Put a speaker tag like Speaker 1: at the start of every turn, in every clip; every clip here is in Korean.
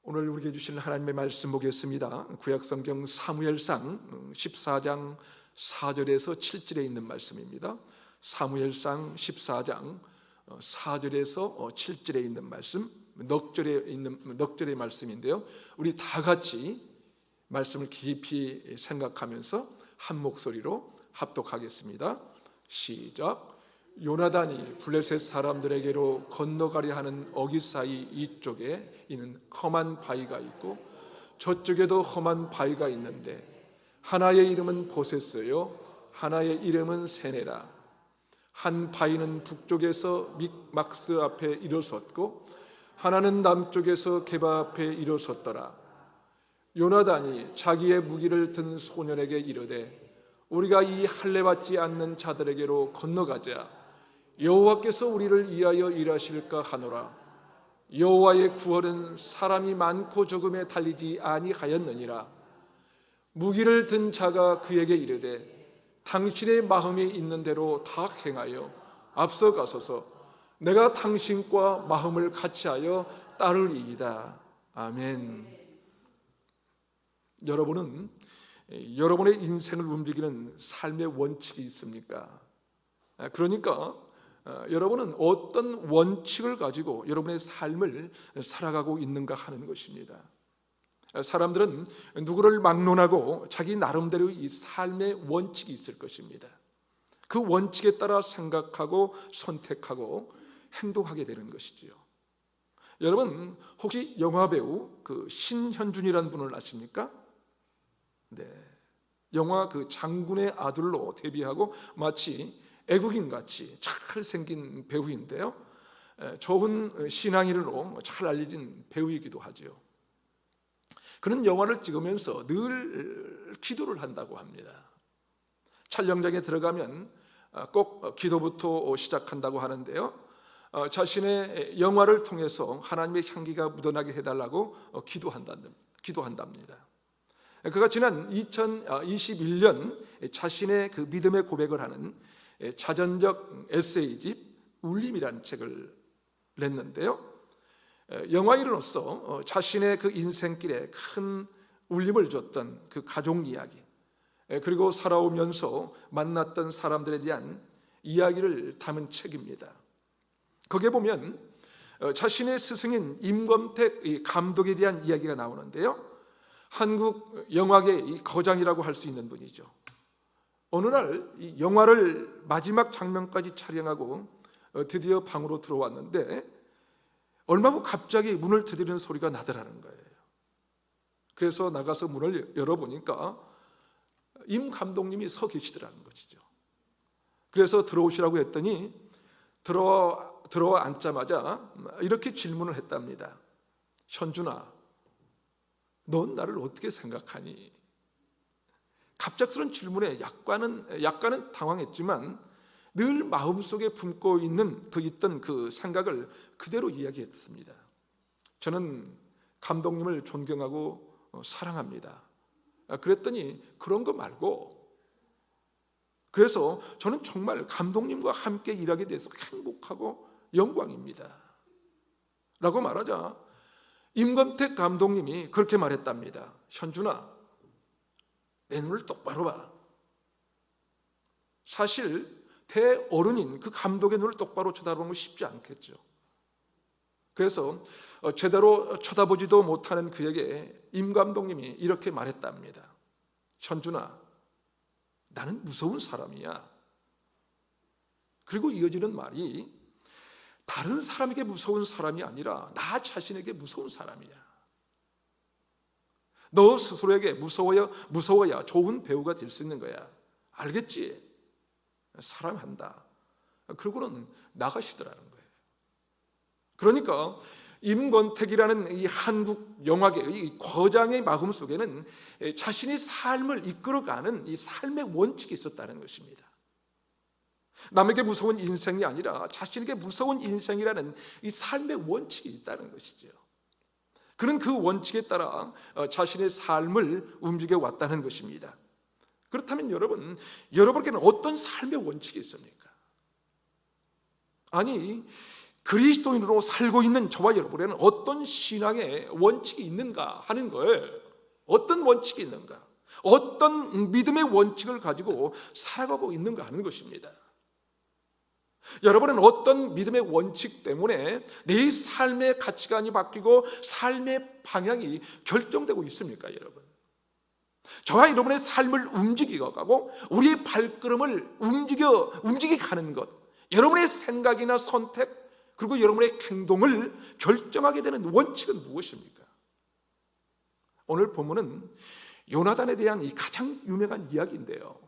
Speaker 1: 오늘 우리에게 주시는 하나님의 말씀 보겠습니다. 구약성경 사무엘상 14장 4절에서 7절에 있는 말씀입니다. 사무엘상 14장 4절에서 7절에 있는 말씀, 넉절의 말씀인데요. 우리 다 같이 말씀을 깊이 생각하면서 한 목소리로 합독하겠습니다. 시작. 요나단이 블레셋 사람들에게로 건너가려 하는 어귀 사이 이쪽에 이는 험한 바위가 있고 저쪽에도 험한 바위가 있는데 하나의 이름은 보셋어요 하나의 이름은 세네라. 한 바위는 북쪽에서 믹막스 앞에 일어섰고 하나는 남쪽에서 게바 앞에 일어섰더라. 요나단이 자기의 무기를 든 소년에게 이르되 우리가 이 할례 받지 않는 자들에게로 건너가자. 여호와께서 우리를 위하여 일하실까 하노라. 여호와의 구원은 사람이 많고 적음에 달리지 아니하였느니라. 무기를 든 자가 그에게 이르되 당신의 마음이 있는 대로 다 행하여 앞서가소서. 내가 당신과 마음을 같이하여 따르리이다. 아멘. 여러분은 여러분의 인생을 움직이는 삶의 원칙이 있습니까? 그러니까 여러분은 어떤 원칙을 가지고 여러분의 삶을 살아가고 있는가 하는 것입니다. 사람들은 누구를 막론하고 자기 나름대로 이 삶의 원칙이 있을 것입니다. 그 원칙에 따라 생각하고 선택하고 행동하게 되는 것이지요. 여러분 혹시 영화배우 그 신현준이라는 분을 아십니까? 네, 영화 그 장군의 아들로 데뷔하고 마치 애국인같이 잘 생긴 배우인데요, 좋은 신앙인으로 잘 알려진 배우이기도 하죠. 그는 영화를 찍으면서 늘 기도를 한다고 합니다. 촬영장에 들어가면 꼭 기도부터 시작한다고 하는데요, 자신의 영화를 통해서 하나님의 향기가 묻어나게 해달라고 기도한답니다. 그가 지난 2021년 자신의 그 믿음의 고백을 하는 자전적 에세이집 울림이라는 책을 냈는데요, 영화인으로서 자신의 그 인생길에 큰 울림을 줬던 그 가족 이야기, 그리고 살아오면서 만났던 사람들에 대한 이야기를 담은 책입니다. 거기에 보면 자신의 스승인 임검택 감독에 대한 이야기가 나오는데요, 한국 영화계의 거장이라고 할 수 있는 분이죠. 어느 날 이 영화를 마지막 장면까지 촬영하고 드디어 방으로 들어왔는데 얼마 후 갑자기 문을 두드리는 소리가 나더라는 거예요. 그래서 나가서 문을 열어보니까 임 감독님이 서 계시더라는 것이죠. 그래서 들어오시라고 했더니 들어와 앉자마자 이렇게 질문을 했답니다. 현준아, 넌 나를 어떻게 생각하니? 갑작스러운 질문에 약간은 당황했지만 늘 마음속에 품고 있던 그 생각을 그대로 이야기했습니다. 저는 감독님을 존경하고 사랑합니다. 그랬더니 그런 거 말고, 그래서 저는 정말 감독님과 함께 일하게 돼서 행복하고 영광입니다 라고 말하자 임검택 감독님이 그렇게 말했답니다. 현준아, 내 눈을 똑바로 봐. 사실 대어른인 그 감독의 눈을 똑바로 쳐다보는 건 쉽지 않겠죠. 그래서 제대로 쳐다보지도 못하는 그에게 임 감독님이 이렇게 말했답니다. 현준아, 나는 무서운 사람이야. 그리고 이어지는 말이 다른 사람에게 무서운 사람이 아니라 나 자신에게 무서운 사람이야. 너 스스로에게 무서워야 좋은 배우가 될 수 있는 거야. 알겠지? 사랑한다. 그러고는 나가시더라는 거예요. 그러니까 임권택이라는 이 한국 영화계의 거장의 마음 속에는 자신의 삶을 이끌어가는 이 삶의 원칙이 있었다는 것입니다. 남에게 무서운 인생이 아니라 자신에게 무서운 인생이라는 이 삶의 원칙이 있다는 것이죠. 그는 그 원칙에 따라 자신의 삶을 움직여 왔다는 것입니다. 그렇다면 여러분께는 어떤 삶의 원칙이 있습니까? 아니, 그리스도인으로 살고 있는 저와 여러분에는 어떤 신앙의 원칙이 있는가 하는 걸, 어떤 원칙이 있는가, 어떤 믿음의 원칙을 가지고 살아가고 있는가 하는 것입니다. 여러분은 어떤 믿음의 원칙 때문에 내 삶의 가치관이 바뀌고 삶의 방향이 결정되고 있습니까, 여러분? 저와 여러분의 삶을 움직이고 가고 우리의 발걸음을 움직이게 하는 것, 여러분의 생각이나 선택, 그리고 여러분의 행동을 결정하게 되는 원칙은 무엇입니까? 오늘 본문은 요나단에 대한 이 가장 유명한 이야기인데요,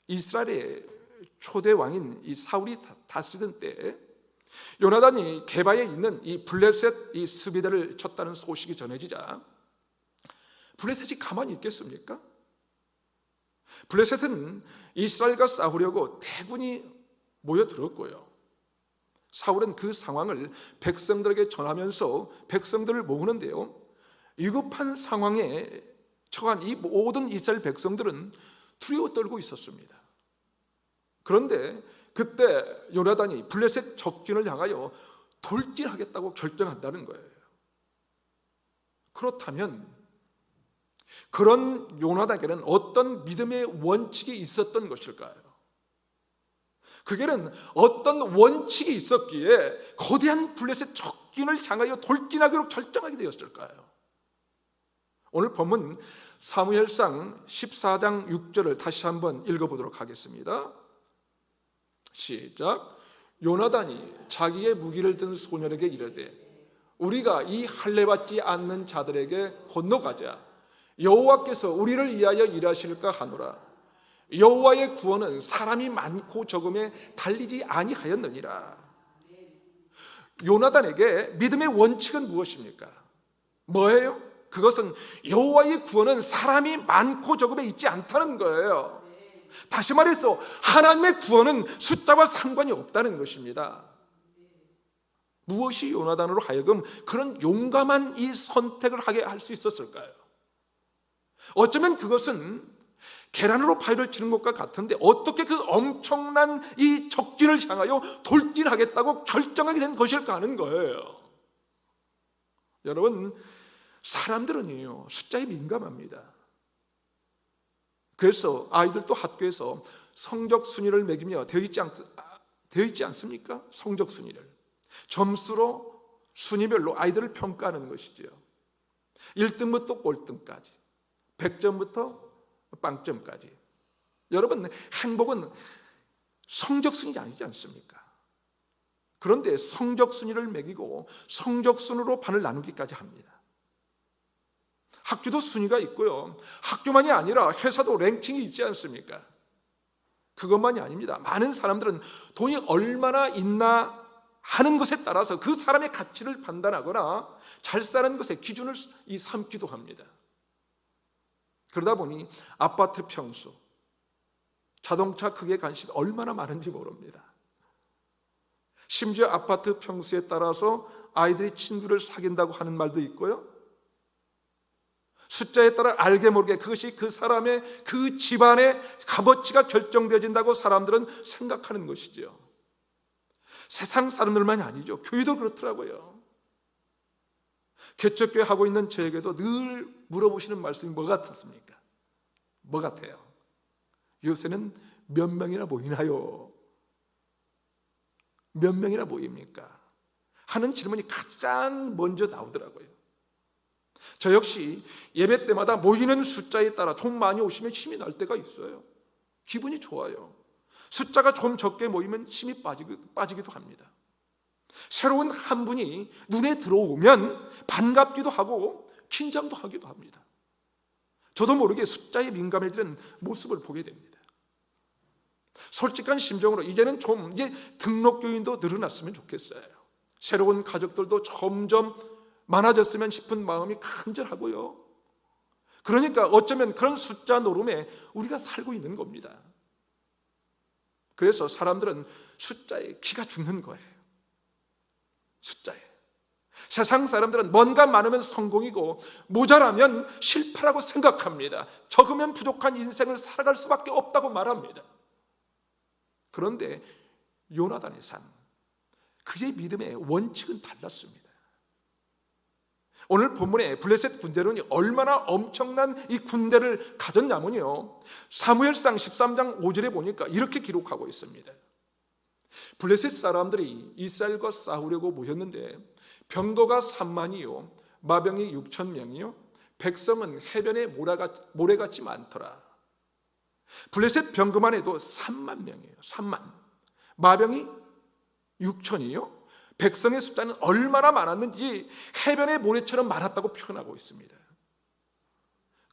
Speaker 1: 이스라엘의 초대 왕인 이 사울이 다스리던 때 요나단이 게바에 있는 이 블레셋 이 스비다를 쳤다는 소식이 전해지자 블레셋이 가만히 있겠습니까? 블레셋은 이스라엘과 싸우려고 대군이 모여들었고요, 사울은 그 상황을 백성들에게 전하면서 백성들을 모으는데요, 위급한 상황에 처한 이 모든 이스라엘 백성들은 두려워 떨고 있었습니다. 그런데 그때 요나단이 블레셋 적진을 향하여 돌진하겠다고 결정한다는 거예요. 그렇다면 그런 요나단에게는 어떤 믿음의 원칙이 있었던 것일까요? 그게는 어떤 원칙이 있었기에 거대한 블레셋 적진을 향하여 돌진하기로 결정하게 되었을까요? 오늘 본문 사무엘상 14장 6절을 다시 한번 읽어보도록 하겠습니다. 시작. 요나단이 자기의 무기를 든 소년에게 이르되 우리가 이 할례받지 않는 자들에게 건너가자. 여호와께서 우리를 위하여 일하실까 하노라. 여호와의 구원은 사람이 많고 적음에 달리지 아니하였느니라. 요나단에게 믿음의 원칙은 무엇입니까? 뭐예요? 그것은 여호와의 구원은 사람이 많고 적음에 있지 않다는 거예요. 다시 말해서 하나님의 구원은 숫자와 상관이 없다는 것입니다. 무엇이 요나단으로 하여금 그런 용감한 이 선택을 하게 할 수 있었을까요? 어쩌면 그것은 계란으로 바위를 치는 것과 같은데 어떻게 그 엄청난 이 적진을 향하여 돌진하겠다고 결정하게 된 것일까 하는 거예요. 여러분, 사람들은요 숫자에 민감합니다. 그래서 아이들도 학교에서 성적 순위를 매기며 되어 있지 않습니까? 성적 순위를 점수로 순위별로 아이들을 평가하는 것이죠. 1등부터 꼴등까지, 100점부터 빵점까지. 여러분, 행복은 성적 순위 아니지 않습니까? 그런데 성적 순위를 매기고 성적 순으로 반을 나누기까지 합니다. 학교도 순위가 있고요, 학교만이 아니라 회사도 랭킹이 있지 않습니까? 그것만이 아닙니다. 많은 사람들은 돈이 얼마나 있나 하는 것에 따라서 그 사람의 가치를 판단하거나 잘 사는 것의 기준을 삼기도 합니다. 그러다 보니 아파트 평수, 자동차 크기에 관심이 얼마나 많은지 모릅니다. 심지어 아파트 평수에 따라서 아이들이 친구를 사귄다고 하는 말도 있고요, 숫자에 따라 알게 모르게 그것이 그 사람의 그 집안의 값어치가 결정되어진다고 사람들은 생각하는 것이죠. 세상 사람들만이 아니죠. 교회도 그렇더라고요. 개척교회 하고 있는 저에게도 늘 물어보시는 말씀이 뭐 같습니까? 뭐 같아요? 요새는 몇 명이나 모이나요? 몇 명이나 모입니까? 하는 질문이 가장 먼저 나오더라고요. 저 역시 예배 때마다 모이는 숫자에 따라 좀 많이 오시면 힘이 날 때가 있어요. 기분이 좋아요. 숫자가 좀 적게 모이면 힘이 빠지기도 합니다. 새로운 한 분이 눈에 들어오면 반갑기도 하고 긴장도 하기도 합니다. 저도 모르게 숫자에 민감해지는 모습을 보게 됩니다. 솔직한 심정으로 이제는 좀 등록교인도 늘어났으면 좋겠어요. 새로운 가족들도 점점 많아졌으면 싶은 마음이 간절하고요. 그러니까 어쩌면 그런 숫자 노름에 우리가 살고 있는 겁니다. 그래서 사람들은 숫자에 기가 죽는 거예요. 숫자에. 세상 사람들은 뭔가 많으면 성공이고 모자라면 실패라고 생각합니다. 적으면 부족한 인생을 살아갈 수밖에 없다고 말합니다. 그런데 요나단의 삶, 그의 믿음의 원칙은 달랐습니다. 오늘 본문에 블레셋 군대론이 얼마나 엄청난 이 군대를 가졌냐면요, 사무엘상 13장 5절에 보니까 이렇게 기록하고 있습니다. 블레셋 사람들이 이스라엘과 싸우려고 모였는데 병거가 3만이요 마병이 6,000명이요 백성은 해변에 모래같이 많더라. 블레셋 병거만 해도 3만 명이에요. 3만. 마병이 6,000이요 백성의 숫자는 얼마나 많았는지 해변의 모래처럼 많았다고 표현하고 있습니다.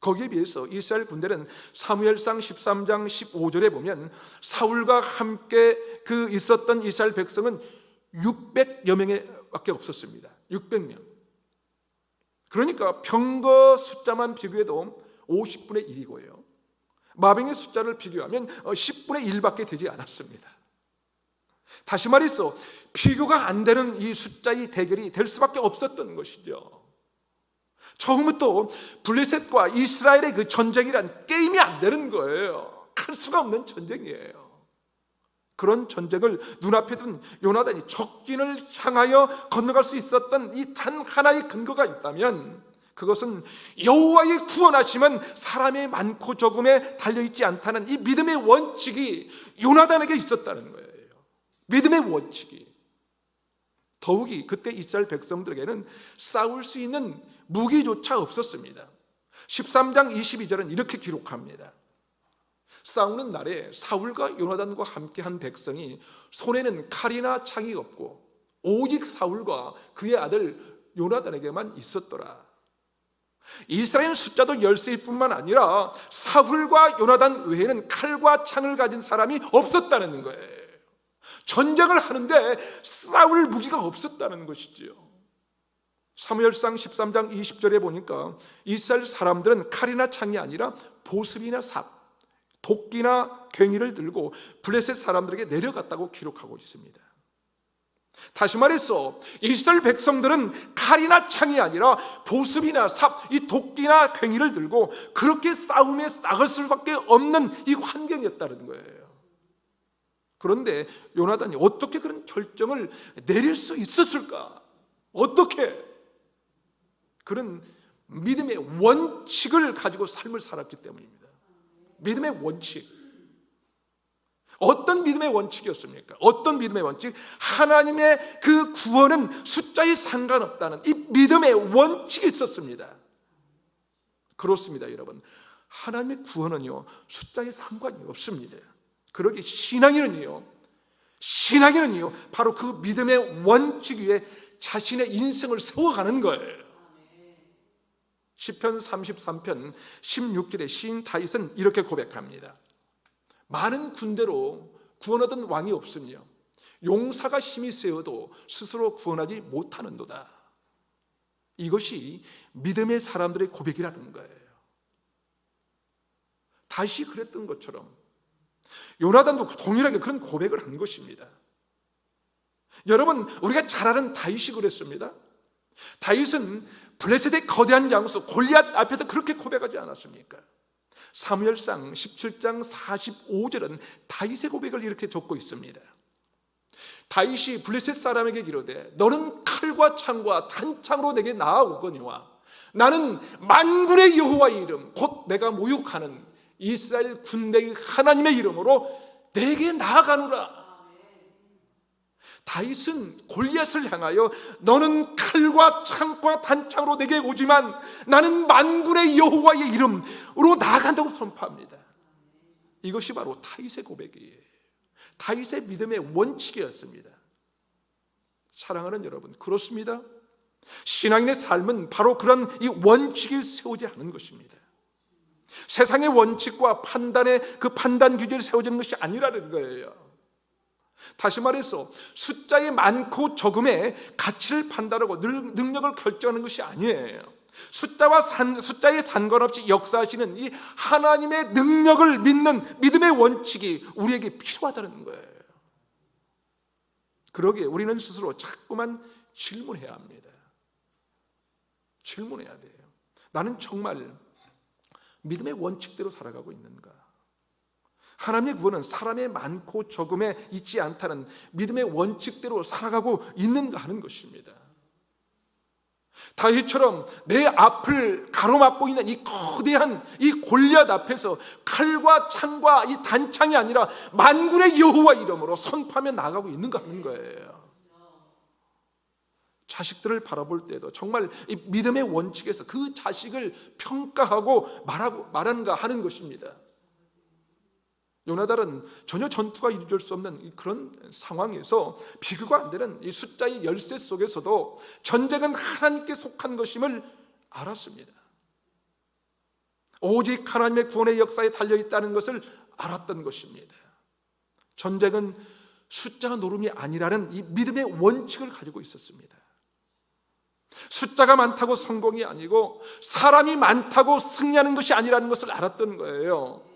Speaker 1: 거기에 비해서 이스라엘 군대는 사무엘상 13장 15절에 보면 사울과 함께 있었던 이스라엘 백성은 600여 명밖에 없었습니다. 600명. 그러니까 병거 숫자만 비교해도 50분의 1이고요. 마병의 숫자를 비교하면 10분의 1밖에 되지 않았습니다. 다시 말해서 비교가 안 되는 이 숫자의 대결이 될 수밖에 없었던 것이죠. 처음부터 블레셋과 이스라엘의 그 전쟁이란 게임이 안 되는 거예요. 할 수가 없는 전쟁이에요. 그런 전쟁을 눈앞에 둔 요나단이 적진을 향하여 건너갈 수 있었던 이 단 하나의 근거가 있다면 그것은 여호와의 구원하심은 사람의 많고 적음에 달려있지 않다는 이 믿음의 원칙이 요나단에게 있었다는 거예요. 믿음의 원칙이. 더욱이 그때 이스라엘 백성들에게는 싸울 수 있는 무기조차 없었습니다. 13장 22절은 이렇게 기록합니다. 싸우는 날에 사울과 요나단과 함께한 백성이 손에는 칼이나 창이 없고 오직 사울과 그의 아들 요나단에게만 있었더라. 이스라엘 숫자도 10세일 뿐만 아니라 사울과 요나단 외에는 칼과 창을 가진 사람이 없었다는 거예요. 전쟁을 하는데 싸울 무기가 없었다는 것이지요. 사무엘상 13장 20절에 보니까 이스라엘 사람들은 칼이나 창이 아니라 보습이나 삽, 도끼나 괭이를 들고 블레셋 사람들에게 내려갔다고 기록하고 있습니다. 다시 말해서 이스라엘 백성들은 칼이나 창이 아니라 보습이나 삽, 이 도끼나 괭이를 들고 그렇게 싸움에 나갈 수밖에 없는 이 환경이었다는 거예요. 그런데 요나단이 어떻게 그런 결정을 내릴 수 있었을까? 어떻게? 그런 믿음의 원칙을 가지고 삶을 살았기 때문입니다. 믿음의 원칙. 어떤 믿음의 원칙이었습니까? 어떤 믿음의 원칙? 하나님의 그 구원은 숫자에 상관없다는 이 믿음의 원칙이 있었습니다. 그렇습니다, 여러분. 하나님의 구원은요, 숫자에 상관이 없습니다. 그러기 신앙인은요, 바로 그 믿음의 원칙 위에 자신의 인생을 세워가는 거예요. 시편 33편 16절에 시인 다윗은 이렇게 고백합니다. 많은 군대로 구원 얻은 왕이 없으며 용사가 힘이 세어도 스스로 구원하지 못하는도다. 이것이 믿음의 사람들의 고백이라는 거예요. 다윗이 그랬던 것처럼 요나단도 동일하게 그런 고백을 한 것입니다. 여러분, 우리가 잘 아는 다윗이 그랬습니다. 다윗은 블레셋의 거대한 장수 골리앗 앞에서 그렇게 고백하지 않았습니까? 사무엘상 17장 45절은 다윗의 고백을 이렇게 적고 있습니다. 다윗이 블레셋 사람에게 이르되 너는 칼과 창과 단창으로 내게 나아오거니와 나는 만군의 여호와의 이름 곧 내가 모욕하는 이스라엘 군대의 하나님의 이름으로 내게 나아가노라. 다윗은 골리앗을 향하여 너는 칼과 창과 단창으로 내게 오지만 나는 만군의 여호와의 이름으로 나아간다고 선포합니다. 이것이 바로 다윗의 고백이에요. 다윗의 믿음의 원칙이었습니다. 사랑하는 여러분, 그렇습니다. 신앙인의 삶은 바로 그런 이 원칙이 세우지 않은 것입니다. 세상의 원칙과 판단의 그 판단 기준이 세워지는 것이 아니라는 거예요. 다시 말해서 숫자의 많고 적음의 가치를 판단하고 능력을 결정하는 것이 아니에요. 숫자에 상관없이 역사하시는 이 하나님의 능력을 믿는 믿음의 원칙이 우리에게 필요하다는 거예요. 그러기에 우리는 스스로 자꾸만 질문해야 합니다. 질문해야 돼요. 나는 정말 믿음의 원칙대로 살아가고 있는가? 하나님의 구원은 사람의 많고 적음에 있지 않다는 믿음의 원칙대로 살아가고 있는가 하는 것입니다. 다윗처럼 내 앞을 가로막고 있는 이 거대한 이 골리앗 앞에서 칼과 창과 이 단창이 아니라 만군의 여호와 이름으로 선포하며 나가고 있는가 하는 거예요. 자식들을 바라볼 때도 정말 이 믿음의 원칙에서 그 자식을 평가하고 말한가 하는 것입니다. 요나단은 전혀 전투가 이루어질 수 없는 그런 상황에서 비교가 안 되는 이 숫자의 열세 속에서도 전쟁은 하나님께 속한 것임을 알았습니다. 오직 하나님의 구원의 역사에 달려있다는 것을 알았던 것입니다. 전쟁은 숫자 노름이 아니라는 이 믿음의 원칙을 가지고 있었습니다. 숫자가 많다고 성공이 아니고 사람이 많다고 승리하는 것이 아니라는 것을 알았던 거예요.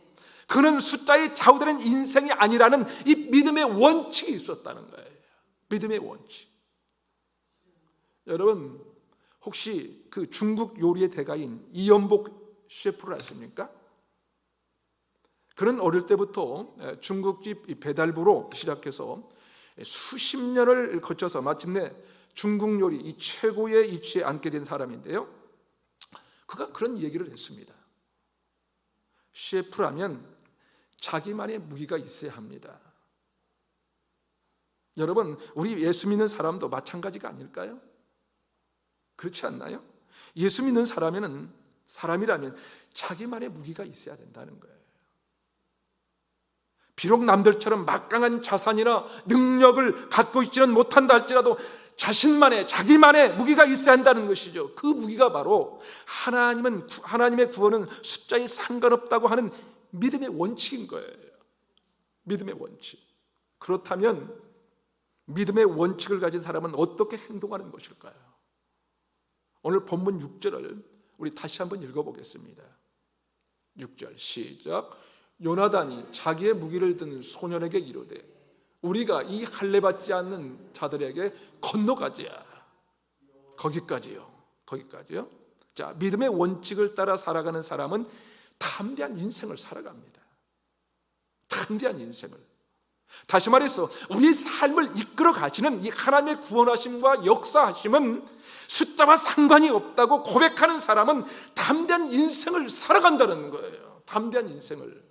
Speaker 1: 그는 숫자에 좌우되는 인생이 아니라는 이 믿음의 원칙이 있었다는 거예요. 믿음의 원칙. 여러분 혹시 그 중국 요리의 대가인 이연복 셰프를 아십니까? 그는 어릴 때부터 중국집 배달부로 시작해서 수십 년을 거쳐서 마침내 중국 요리 이 최고의 위치에 앉게 된 사람인데요. 그가 그런 얘기를 했습니다. 셰프라면 자기만의 무기가 있어야 합니다. 여러분 우리 예수 믿는 사람도 마찬가지가 아닐까요? 그렇지 않나요? 예수 믿는 사람이라면 자기만의 무기가 있어야 된다는 거예요. 비록 남들처럼 막강한 자산이나 능력을 갖고 있지는 못한다 할지라도 자기만의 무기가 있어야 한다는 것이죠. 그 무기가 바로 하나님의 구원은 숫자에 상관없다고 하는 믿음의 원칙인 거예요. 믿음의 원칙. 그렇다면 믿음의 원칙을 가진 사람은 어떻게 행동하는 것일까요? 오늘 본문 6절을 우리 다시 한번 읽어보겠습니다. 6절 시작. 요나단이 자기의 무기를 든 소년에게 이르되 우리가 이 할례 받지 않는 자들에게 건너가자. 거기까지요. 자, 믿음의 원칙을 따라 살아가는 사람은 담대한 인생을 살아갑니다. 담대한 인생을. 다시 말해서 우리의 삶을 이끌어 가시는 이 하나님의 구원하심과 역사하심은 숫자와 상관이 없다고 고백하는 사람은 담대한 인생을 살아간다는 거예요. 담대한 인생을.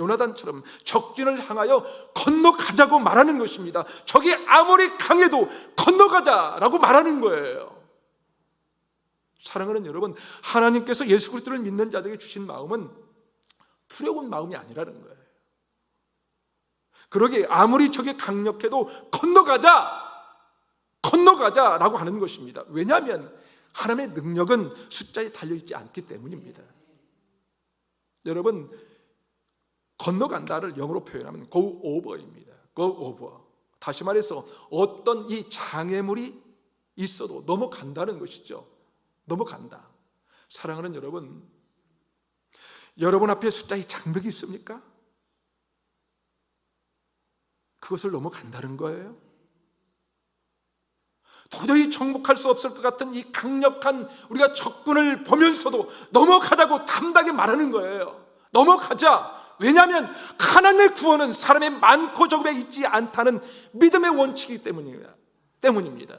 Speaker 1: 요나단처럼 적진을 향하여 건너가자고 말하는 것입니다. 적이 아무리 강해도 건너가자라고 말하는 거예요. 사랑하는 여러분, 하나님께서 예수 그리스도를 믿는 자들에게 주신 마음은 두려운 마음이 아니라는 거예요. 그러기에 아무리 적이 강력해도 건너가자라고 하는 것입니다. 왜냐하면 하나님의 능력은 숫자에 달려있지 않기 때문입니다. 여러분, 건너간다를 영어로 표현하면 go over입니다. go over. 다시 말해서 어떤 이 장애물이 있어도 넘어간다는 것이죠. 넘어간다. 사랑하는 여러분, 여러분 앞에 숫자의 장벽이 있습니까? 그것을 넘어간다는 거예요. 도저히 정복할 수 없을 것 같은 이 강력한 우리가 적군을 보면서도 넘어가자고 담대하게 말하는 거예요. 넘어가자. 왜냐하면 하나님의 구원은 사람의 많고 적음에 있지 않다는 믿음의 원칙이기 때문입니다.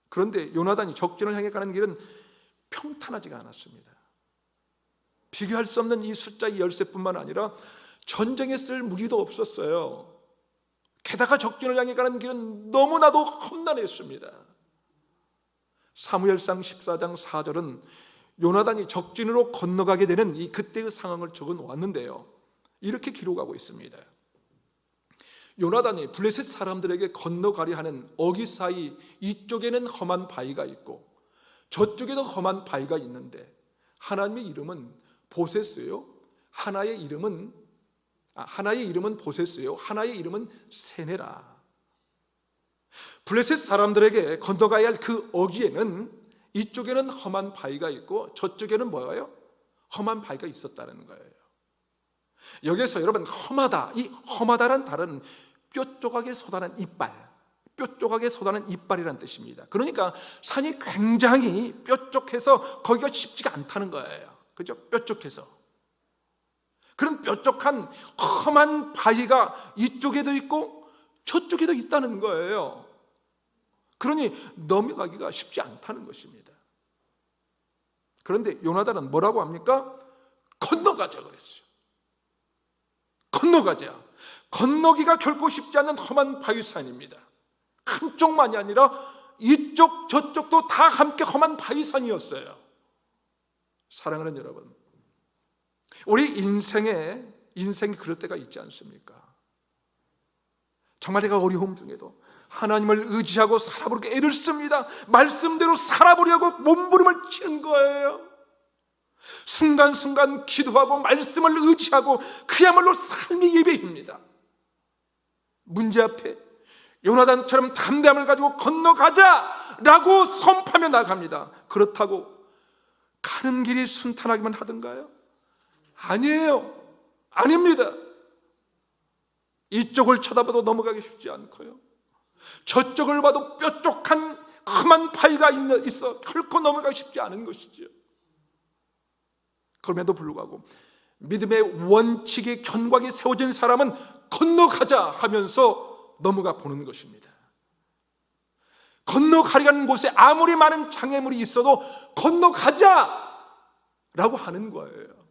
Speaker 1: 그런데 요나단이 적진을 향해 가는 길은 평탄하지가 않았습니다. 비교할 수 없는 이 숫자의 열쇠뿐만 아니라 전쟁에 쓸 무기도 없었어요. 게다가 적진을 향해 가는 길은 너무나도 험난했습니다. 사무엘상 14장 4절은 요나단이 적진으로 건너가게 되는 이 그때의 상황을 적어 놓았는데요, 이렇게 기록하고 있습니다. 요나단이 블레셋 사람들에게 건너가려 하는 어기 사이 이쪽에는 험한 바위가 있고 저쪽에도 험한 바위가 있는데 하나님의 이름은 보세스요, 하나의 이름은 보세스요, 하나의 이름은 세네라. 블레셋 사람들에게 건너가야 할 그 어기에는 이쪽에는 험한 바위가 있고 저쪽에는 뭐예요? 험한 바위가 있었다는 거예요. 여기서 여러분 험하다, 이 험하다란 단어는 뾰족하게 솟아난 이빨, 뾰족하게 솟아난 이빨이라는 뜻입니다. 그러니까 산이 굉장히 뾰족해서 거기가 쉽지가 않다는 거예요. 그죠? 뾰족해서. 뾰족한 험한 바위가 이쪽에도 있고 저쪽에도 있다는 거예요. 그러니 넘어가기가 쉽지 않다는 것입니다. 그런데 요나단은 뭐라고 합니까? 건너가자 그랬어요. 건너가자. 건너기가 결코 쉽지 않은 험한 바위산입니다. 한쪽만이 아니라 이쪽 저쪽도 다 함께 험한 바위산이었어요. 사랑하는 여러분, 우리 인생이 그럴 때가 있지 않습니까? 정말 내가 어려움 중에도 하나님을 의지하고 살아보려고 애를 씁니다. 말씀대로 살아보려고 몸부림을 치는 거예요. 순간순간 기도하고 말씀을 의지하고 그야말로 삶의 예배입니다. 문제 앞에 요나단처럼 담대함을 가지고 건너가자라고 선포하며 나갑니다. 그렇다고 가는 길이 순탄하기만 하던가요? 아니에요. 아닙니다. 이쪽을 쳐다봐도 넘어가기 쉽지 않고요, 저쪽을 봐도 뾰족한 험한 바위가 있어 결코 넘어가기 쉽지 않은 것이죠. 그럼에도 불구하고 믿음의 원칙이 견고하게 세워진 사람은 건너가자 하면서 넘어가 보는 것입니다. 건너가려는 곳에 아무리 많은 장애물이 있어도 건너가자라고 하는 거예요.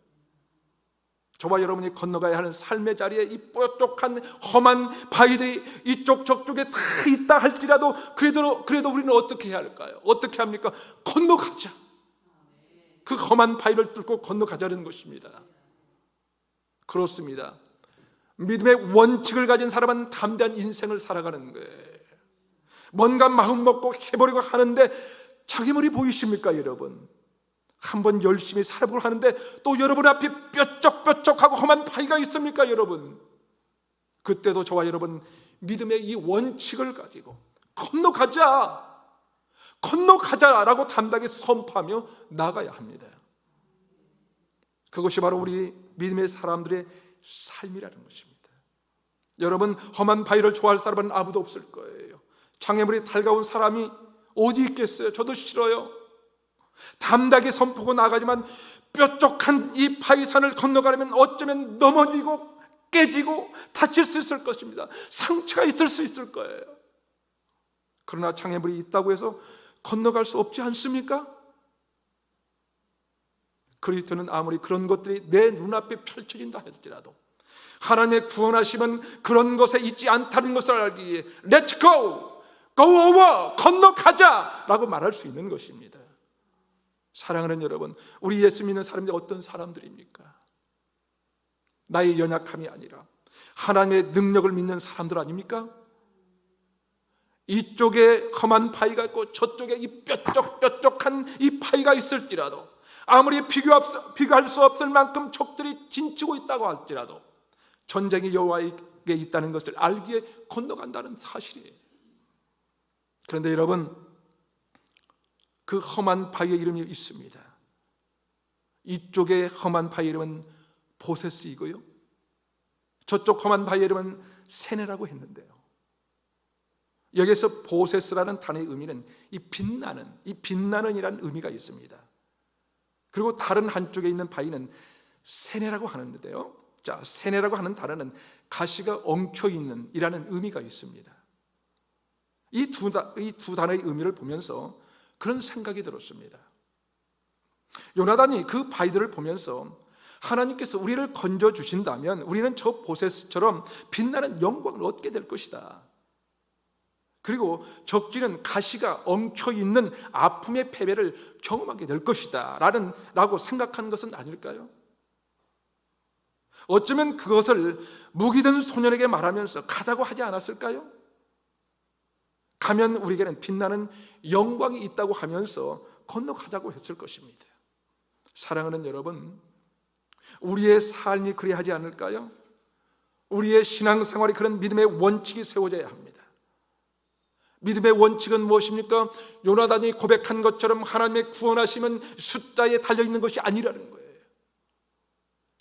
Speaker 1: 저와 여러분이 건너가야 하는 삶의 자리에 이 뾰족한 험한 바위들이 이쪽 저쪽에 다 있다 할지라도 그래도 우리는 어떻게 해야 할까요? 어떻게 합니까? 건너가자. 그 험한 바위를 뚫고 건너가자는 것입니다. 그렇습니다. 믿음의 원칙을 가진 사람은 담대한 인생을 살아가는 거예요. 뭔가 마음 먹고 해보려고 하는데 장애물이 보이십니까 여러분? 한번 열심히 살아보려고 하는데 또 여러분 앞에 뾰족뾰족하고 험한 바위가 있습니까 여러분? 그때도 저와 여러분 믿음의 이 원칙을 가지고 건너가자라고 담대하게 선포하며 나가야 합니다. 그것이 바로 우리 믿음의 사람들의 삶이라는 것입니다. 여러분, 험한 바위를 좋아할 사람은 아무도 없을 거예요. 장애물이 달가운 사람이 어디 있겠어요? 저도 싫어요. 담대하게 선포하고 나가지만 뾰족한 이 바위산을 건너가려면 어쩌면 넘어지고 깨지고 다칠 수 있을 것입니다. 상처가 있을 수 있을 거예요. 그러나 장애물이 있다고 해서 건너갈 수 없지 않습니까? 그리스도는 아무리 그런 것들이 내 눈앞에 펼쳐진다 할지라도 하나님의 구원하심은 그런 것에 있지 않다는 것을 알기에 Let's go! Go over! 건너가자! 라고 말할 수 있는 것입니다. 사랑하는 여러분, 우리 예수 믿는 사람들이 어떤 사람들입니까? 나의 연약함이 아니라 하나님의 능력을 믿는 사람들 아닙니까? 이쪽에 험한 바위가 있고 저쪽에 이 뾰족뾰족한 이 바위가 있을지라도 아무리 비교할 수 없을 만큼 적들이 진치고 있다고 할지라도 전쟁이 여호와에게 있다는 것을 알기에 건너간다는 사실이에요. 그런데 여러분, 그 험한 바위의 이름이 있습니다. 이쪽의 험한 바위 이름은 보세스이고요, 저쪽 험한 바위 이름은 세네라고 했는데요, 여기서 보세스라는 단어의 의미는 이 빛나는이라는 의미가 있습니다. 그리고 다른 한쪽에 있는 바위는 세네라고 하는데요, 자, 세네라고 하는 단어는 가시가 엉켜 있는 이라는 의미가 있습니다. 이 두 단어의 의미를 보면서 그런 생각이 들었습니다. 요나단이 그 바위들을 보면서 하나님께서 우리를 건져주신다면 우리는 저 보세스처럼 빛나는 영광을 얻게 될 것이다. 그리고 적지는 가시가 엉켜있는 아픔의 패배를 경험하게 될 것이다 라고 생각한 것은 아닐까요? 어쩌면 그것을 무기든 소년에게 말하면서 가자고 하지 않았을까요? 가면 우리에게는 빛나는 영광이 있다고 하면서 건너가자고 했을 것입니다. 사랑하는 여러분, 우리의 삶이 그래야 하지 않을까요? 우리의 신앙생활이 그런 믿음의 원칙이 세워져야 합니다. 믿음의 원칙은 무엇입니까? 요나단이 고백한 것처럼 하나님의 구원하심은 숫자에 달려있는 것이 아니라는 거예요.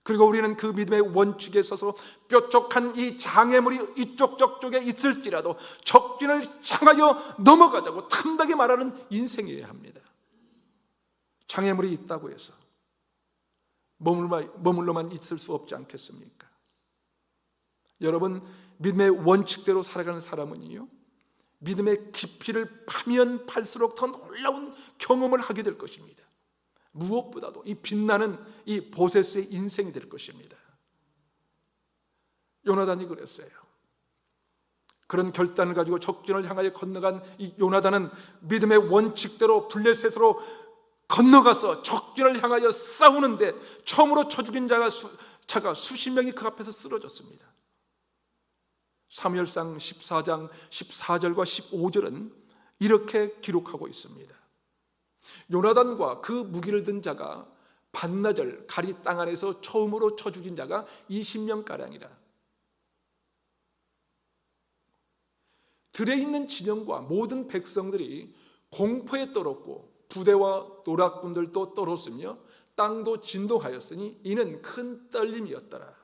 Speaker 1: 그리고 우리는 그 믿음의 원칙에 서서 뾰족한 이 장애물이 이쪽 저쪽에 있을지라도 적진을 향하여 넘어가자고 탐나게 말하는 인생이어야 합니다. 장애물이 있다고 해서 머물러만 있을 수 없지 않겠습니까? 여러분, 믿음의 원칙대로 살아가는 사람은요, 믿음의 깊이를 파면 팔수록 더 놀라운 경험을 하게 될 것입니다. 무엇보다도 이 빛나는 이 보세스의 인생이 될 것입니다. 요나단이 그랬어요. 그런 결단을 가지고 적진을 향하여 건너간 이 요나단은 믿음의 원칙대로 블레셋으로 건너가서 적진을 향하여 싸우는데 처음으로 쳐 죽인 자가 수십 명이 그 앞에서 쓰러졌습니다. 사무엘상 14장 14절과 15절은 이렇게 기록하고 있습니다. 요나단과 그 무기를 든 자가 반나절 가리 땅 안에서 처음으로 쳐 죽인 자가 20명가량이라. 들에 있는 진영과 모든 백성들이 공포에 떨었고 부대와 노략군들도 떨었으며 땅도 진동하였으니 이는 큰 떨림이었더라.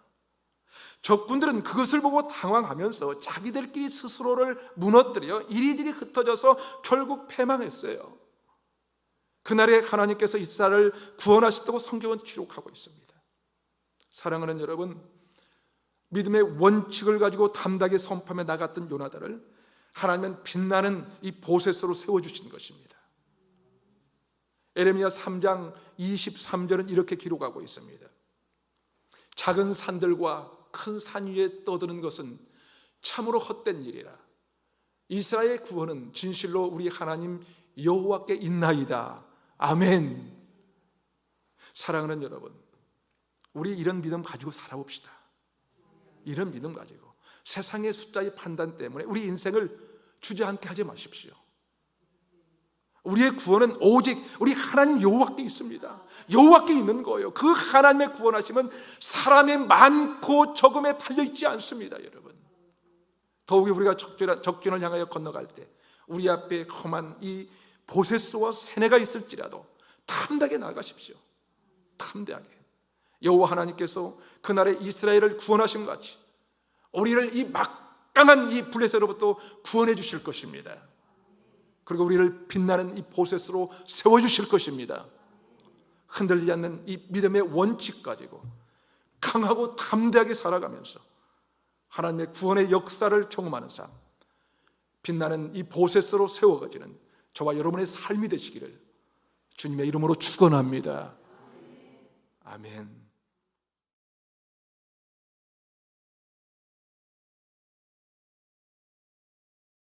Speaker 1: 적군들은 그것을 보고 당황하면서 자기들끼리 스스로를 무너뜨려 이리저리 흩어져서 결국 패망했어요. 그날에 하나님께서 이스라엘을 구원하셨다고 성경은 기록하고 있습니다. 사랑하는 여러분, 믿음의 원칙을 가지고 담대하게 선포하며 나갔던 요나단을 하나님은 빛나는 이 보세스로 세워주신 것입니다. 에레미야 3장 23절은 이렇게 기록하고 있습니다. 작은 산들과 큰 산 위에 떠드는 것은 참으로 헛된 일이라. 이스라엘의 구원은 진실로 우리 하나님 여호와께 있나이다. 아멘. 사랑하는 여러분, 우리 이런 믿음 가지고 살아봅시다. 이런 믿음 가지고 세상의 숫자의 판단 때문에 우리 인생을 주저앉게 하지 마십시오. 우리의 구원은 오직 우리 하나님 여호와께 있습니다. 여호와께 있는 거예요. 그 하나님의 구원하심은 사람의 많고 적음에 달려있지 않습니다. 여러분, 더욱이 우리가 적진을 향하여 건너갈 때 우리 앞에 험한 이 보세스와 세네가 있을지라도 담대하게 나아가십시오. 담대하게. 여호와 하나님께서 그날에 이스라엘을 구원하신 것 같이 우리를 이 막강한 이 블레셋으로부터 구원해 주실 것입니다. 그리고 우리를 빛나는 이 보세스로 세워주실 것입니다. 흔들리지 않는 이 믿음의 원칙 가지고 강하고 담대하게 살아가면서 하나님의 구원의 역사를 경험하는 삶, 빛나는 이 보세스로 세워가지는 저와 여러분의 삶이 되시기를 주님의 이름으로 축원합니다. 아멘.